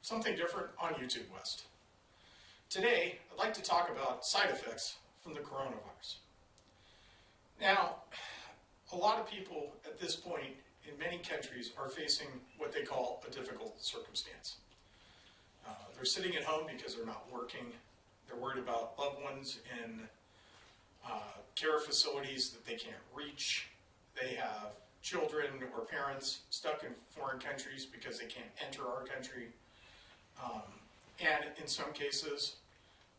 something different on YouTube West. Today, I'd like to talk about side effects from the coronavirus. Now, a lot of people at this point in many countries are facing what they call a difficult circumstance. They're sitting at home because they're not working. They're worried about loved ones in care facilities that they can't reach. They have children or parents stuck in foreign countries because they can't enter our country. And in some cases,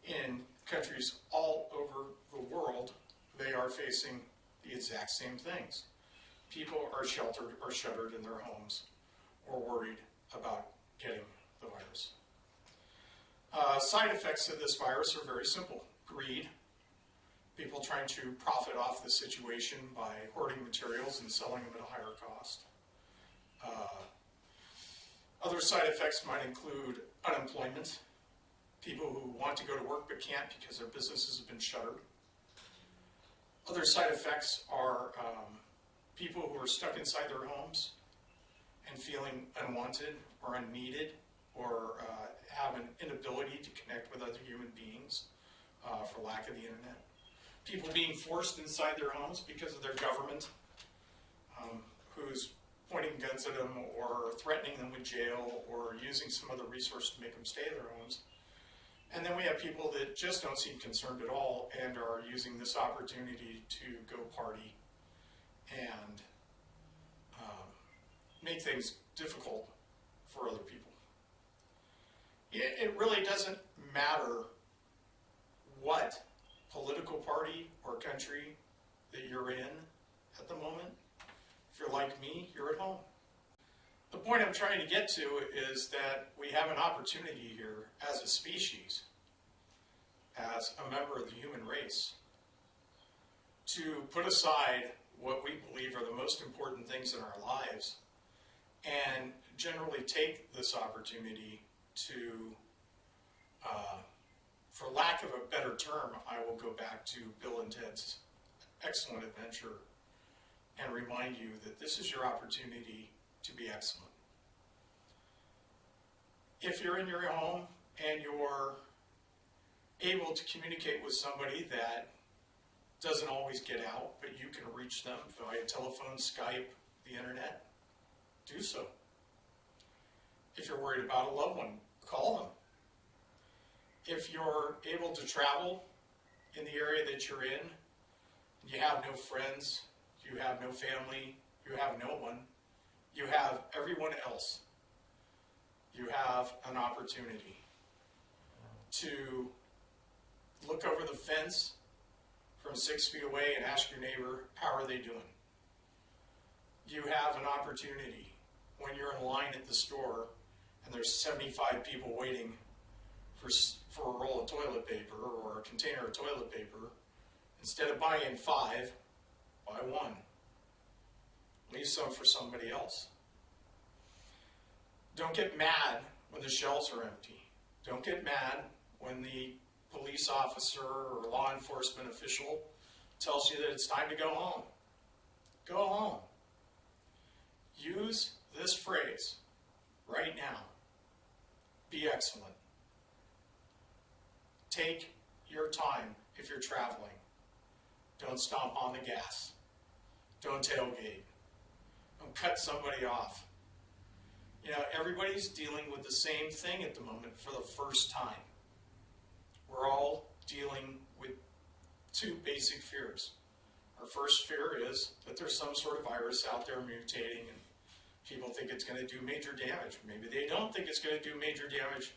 in countries all over the world, they are facing the exact same things. People are sheltered or shuttered in their homes or worried about getting the virus. Side effects of this virus are very simple. Greed. People trying to profit off the situation by hoarding materials and selling them at a higher cost. Other side effects might include unemployment. People who want to go to work but can't because their businesses have been shuttered. Other side effects are people who are stuck inside their homes and feeling unwanted or unneeded or have an inability to connect with other human beings for lack of the internet. People being forced inside their homes because of their government who's pointing guns at them or threatening them with jail or using some other resource to make them stay in their homes. And then we have people that just don't seem concerned at all and are using this opportunity to go party and make things difficult for other people. It really doesn't matter what political party or country that you're in at the moment. If you're like me, you're at home. The point I'm trying to get to is that we have an opportunity here as a species, as a member of the human race, to put aside what we believe are the most important things in our lives and generally take this opportunity to, for lack of a better term, I will go back to Bill and Ted's Excellent Adventure and remind you that this is your opportunity to be excellent. If you're in your home and you're able to communicate with somebody that doesn't always get out, but you can reach them via telephone, Skype, the internet, do so. If you're worried about a loved one, call them. If you're able to travel in the area that you're in, and you have no friends, you have no family, you have no one, you have everyone else, you have an opportunity to look over the fence from 6 feet away and ask your neighbor, how are they doing? You have an opportunity when you're in line at the store and there's 75 people waiting for a roll of toilet paper or a container of toilet paper. Instead of buying 5, buy 1. Leave some for somebody else. Don't get mad when the shelves are empty. Don't get mad when the police officer or law enforcement official tells you that it's time to go home. Go home. Use this phrase right now. Be excellent. Take your time if you're traveling. Don't stomp on the gas. Don't tailgate. Don't cut somebody off. You know, everybody's dealing with the same thing at the moment for the first time. We're all dealing with 2 basic fears. Our first fear is that there's some sort of virus out there mutating and people think it's going to do major damage. Maybe they don't think it's going to do major damage.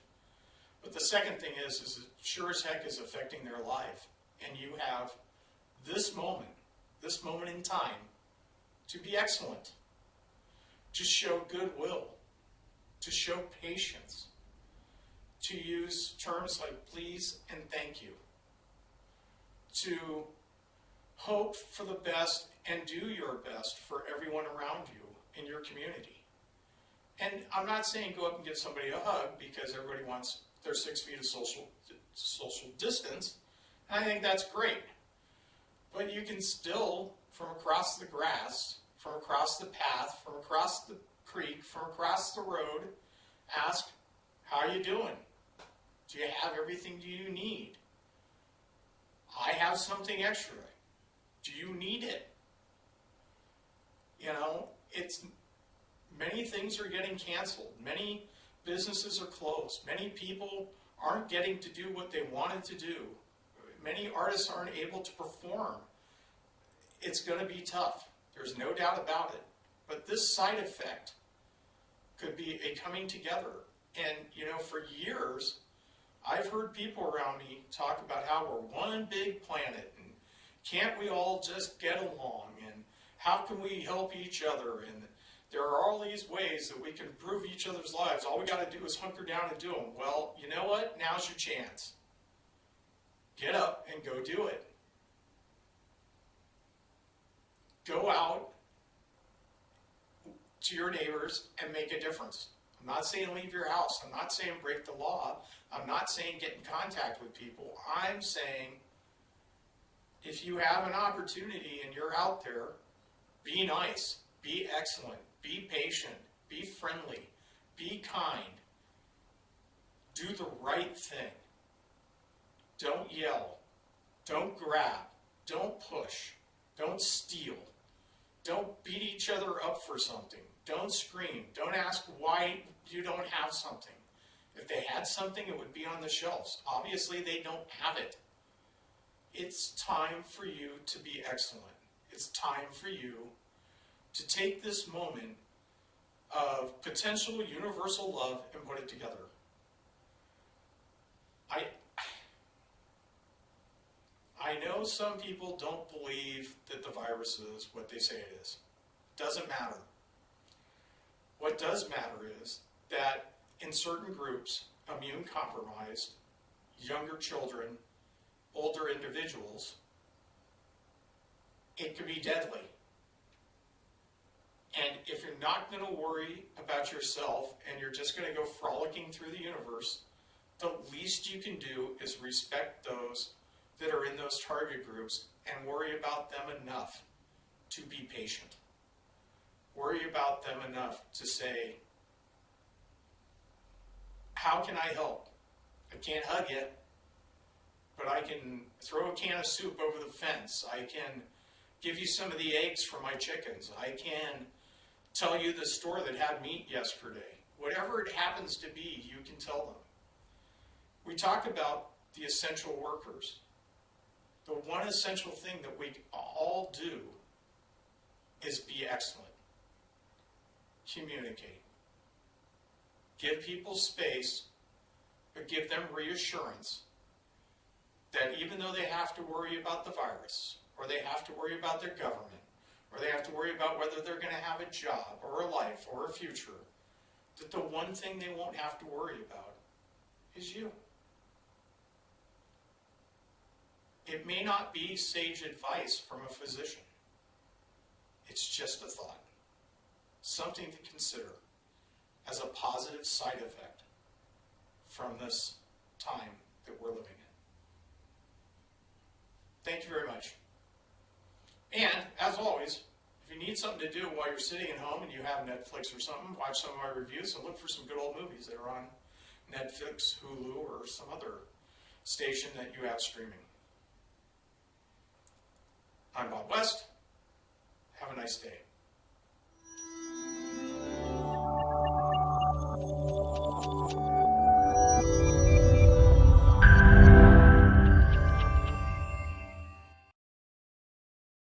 But the second thing is it sure as heck is affecting their life. And you have this moment in time, to be excellent, to show goodwill, to show patience, to use terms like please and thank you, to hope for the best and do your best for everyone around you in your community. And I'm not saying go up and give somebody a hug because everybody wants their 6 feet of social distance. And I think that's great. But you can still, from across the grass, from across the path, from across the creek, from across the road, ask, How are you doing? Do you have everything you need? I have something extra. Do you need it? You know, many things are getting canceled. Many businesses are closed. Many people aren't getting to do what they wanted to do. Many artists aren't able to perform. It's going to be tough. There's no doubt about it. But this side effect could be a coming together. And, you know, for years, I've heard people around me talk about how we're one big planet and can't we all just get along and how can we help each other, and there are all these ways that we can improve each other's lives. All we got to do is hunker down and do them. Well, you know what? Now's your chance. Get up and go do it. Go out to your neighbors and make a difference. I'm not saying leave your house. I'm not saying break the law. I'm not saying get in contact with people. I'm saying if you have an opportunity and you're out there, be nice, be excellent, be patient, be friendly, be kind. Do the right thing. Don't yell. Don't grab. Don't push. Don't steal. Don't beat each other up for something. Don't scream. Don't ask why you don't have something. If they had something, it would be on the shelves. Obviously, they don't have it. It's time for you to be excellent. It's time for you to take this moment of potential universal love and put it together. I know some people don't believe that the virus is what they say it is. Doesn't matter. What does matter is that in certain groups, immune compromised, younger children, older individuals, it can be deadly. And if you're not going to worry about yourself and you're just going to go frolicking through the universe, the least you can do is respect those that are in those target groups and worry about them enough to be patient. Worry about them enough to say, how can I help? I can't hug you, but I can throw a can of soup over the fence. I can give you some of the eggs for my chickens. I can tell you the store that had meat yesterday. Whatever it happens to be, you can tell them. We talk about the essential workers. The one essential thing that we all do is be excellent. Communicate. Give people space, but give them reassurance that even though they have to worry about the virus, or they have to worry about their government, or they have to worry about whether they're going to have a job, or a life, or a future, that the one thing they won't have to worry about is you. It may not be sage advice from a physician. It's just a thought. Something to consider as a positive side effect from this time that we're living in. Thank you very much. And, as always, if you need something to do while you're sitting at home and you have Netflix or something, watch some of my reviews and look for some good old movies that are on Netflix, Hulu, or some other station that you have streaming. I'm Bob West. Have a nice day.